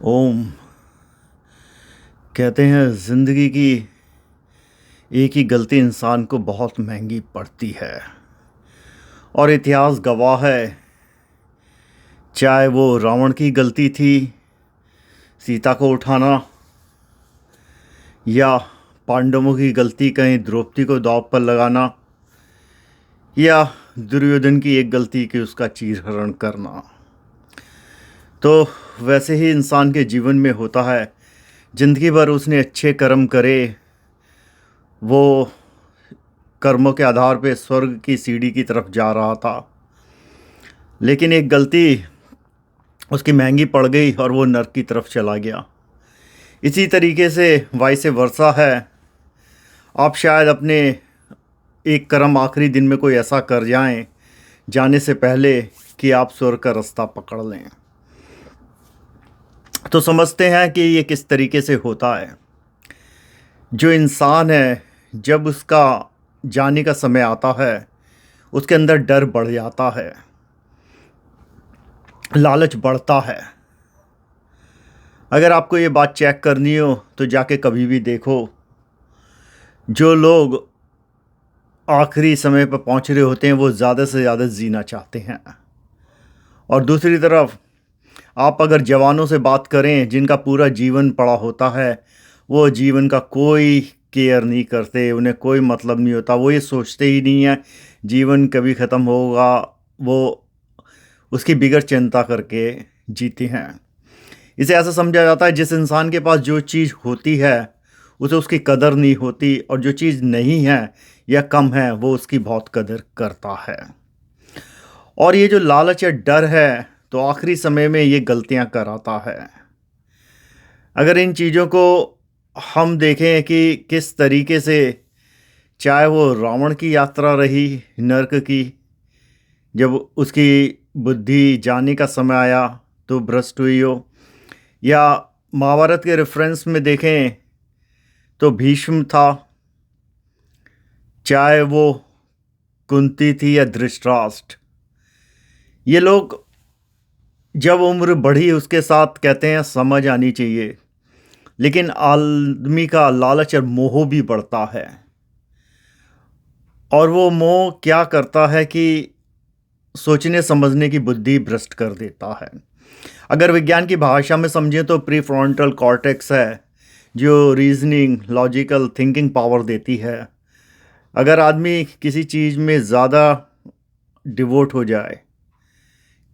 ओम। कहते हैं ज़िंदगी की एक ही गलती इंसान को बहुत महंगी पड़ती है और इतिहास गवाह है। चाहे वो रावण की गलती थी सीता को उठाना, या पांडवों की गलती कहीं द्रौपदी को दांव पर लगाना, या दुर्योधन की एक गलती कि उसका चीरहरण करना। तो वैसे ही इंसान के जीवन में होता है। ज़िंदगी भर उसने अच्छे कर्म करे, वो कर्मों के आधार पे स्वर्ग की सीढ़ी की तरफ जा रहा था, लेकिन एक गलती उसकी महंगी पड़ गई और वो नर्क की तरफ चला गया। इसी तरीके से वाइस वर्सा है। आप शायद अपने एक कर्म आखिरी दिन में कोई ऐसा कर जाएं जाने से पहले कि आप स्वर्ग का रास्ता पकड़ लें। तो समझते हैं कि ये किस तरीके से होता है। जो इंसान है, जब उसका जाने का समय आता है उसके अंदर डर बढ़ जाता है, लालच बढ़ता है। अगर आपको ये बात चेक करनी हो तो जाके कभी भी देखो, जो लोग आखिरी समय पर पहुंच रहे होते हैं वो ज़्यादा से ज़्यादा जीना चाहते हैं। और दूसरी तरफ आप अगर जवानों से बात करें जिनका पूरा जीवन पड़ा होता है, वो जीवन का कोई केयर नहीं करते, उन्हें कोई मतलब नहीं होता, वो ये सोचते ही नहीं है जीवन कभी ख़त्म होगा। वो उसकी बिगड़ चिंता करके जीते हैं। इसे ऐसा समझा जाता है जिस इंसान के पास जो चीज़ होती है उसे उसकी कदर नहीं होती, और जो चीज़ नहीं है या कम है वो उसकी बहुत कदर करता है। और ये जो लालच या डर है तो आखिरी समय में ये गलतियां कराता है। अगर इन चीज़ों को हम देखें कि किस तरीके से, चाहे वो रावण की यात्रा रही नर्क की, जब उसकी बुद्धि जाने का समय आया तो भ्रष्ट हुई हो, या महाभारत के रेफरेंस में देखें तो भीष्म था, चाहे वो कुंती थी या धृतराष्ट्र। ये लोग जब उम्र बढ़ी उसके साथ कहते हैं समझ आनी चाहिए, लेकिन आदमी का लालच और मोह भी बढ़ता है। और वो मोह क्या करता है कि सोचने समझने की बुद्धि भ्रष्ट कर देता है। अगर विज्ञान की भाषा में समझें तो प्री फ्रंटल कॉर्टेक्स है जो रीजनिंग, लॉजिकल थिंकिंग पावर देती है। अगर आदमी किसी चीज़ में ज़्यादा डिवोट हो जाए,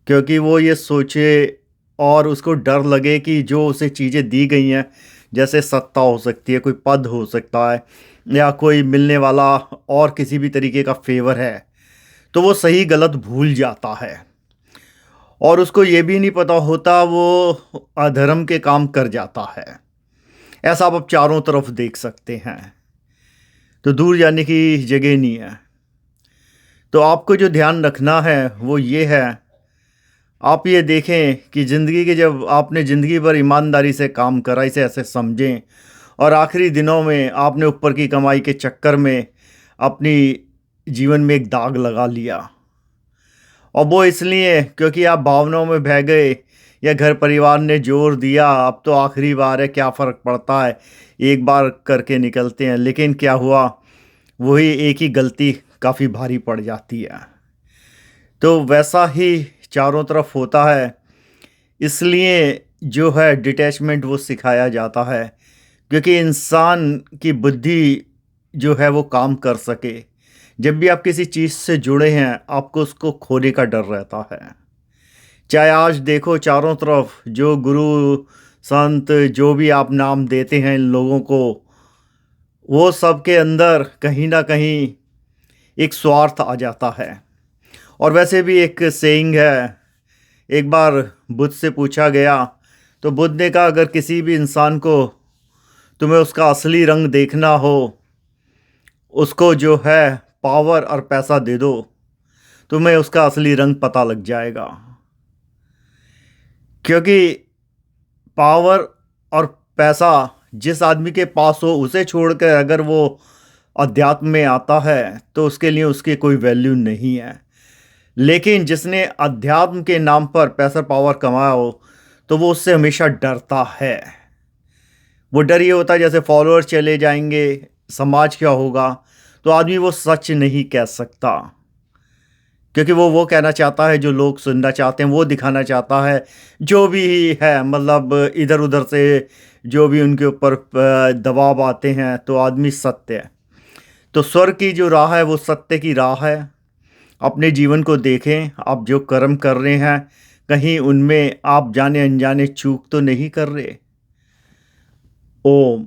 क्योंकि वो ये सोचे और उसको डर लगे कि जो उसे चीज़ें दी गई हैं, जैसे सत्ता हो सकती है, कोई पद हो सकता है, या कोई मिलने वाला और किसी भी तरीके का फेवर है, तो वो सही गलत भूल जाता है। और उसको ये भी नहीं पता होता वो अधर्म के काम कर जाता है। ऐसा आप चारों तरफ देख सकते हैं, तो दूर जाने की जगह नहीं है। तो आपको जो ध्यान रखना है वो ये है, आप ये देखें कि ज़िंदगी के, जब आपने ज़िंदगी भर ईमानदारी से काम करा, इसे ऐसे समझें, और आखिरी दिनों में आपने ऊपर की कमाई के चक्कर में अपनी जीवन में एक दाग लगा लिया, और वो इसलिए क्योंकि आप भावनाओं में बह गए या घर परिवार ने जोर दिया, अब तो आखिरी बार है, क्या फ़र्क पड़ता है, एक बार करके निकलते हैं। लेकिन क्या हुआ, वही एक ही गलती काफ़ी भारी पड़ जाती है। तो वैसा ही चारों तरफ होता है। इसलिए जो है डिटैचमेंट वो सिखाया जाता है, क्योंकि इंसान की बुद्धि जो है वो काम कर सके। जब भी आप किसी चीज़ से जुड़े हैं आपको उसको खोने का डर रहता है। चाहे आज देखो चारों तरफ जो गुरु, संत, जो भी आप नाम देते हैं इन लोगों को, वो सब के अंदर कहीं ना कहीं एक स्वार्थ आ जाता है। और वैसे भी एक सेइंग है, एक बार बुद्ध से पूछा गया तो बुद्ध ने कहा अगर किसी भी इंसान को तुम्हें उसका असली रंग देखना हो, उसको जो है पावर और पैसा दे दो, तुम्हें उसका असली रंग पता लग जाएगा। क्योंकि पावर और पैसा जिस आदमी के पास हो उसे छोड़कर अगर वो अध्यात्म में आता है तो उसके लिए उसकी कोई वैल्यू नहीं है। लेकिन जिसने अध्यात्म के नाम पर पैसा पावर कमाया हो तो वो उससे हमेशा डरता है। वो डर ये होता है जैसे फॉलोअर चले जाएंगे, समाज क्या होगा, तो आदमी वो सच नहीं कह सकता, क्योंकि वो कहना चाहता है जो लोग सुनना चाहते हैं, वो दिखाना चाहता है जो भी है, मतलब इधर उधर से जो भी उनके ऊपर दबाव आते हैं, तो आदमी सत्य है। तो स्वर्ग की जो राह है वो सत्य की राह है। अपने जीवन को देखें, आप जो कर्म कर रहे हैं कहीं उनमें आप जाने अनजाने चूक तो नहीं कर रहे। ओम।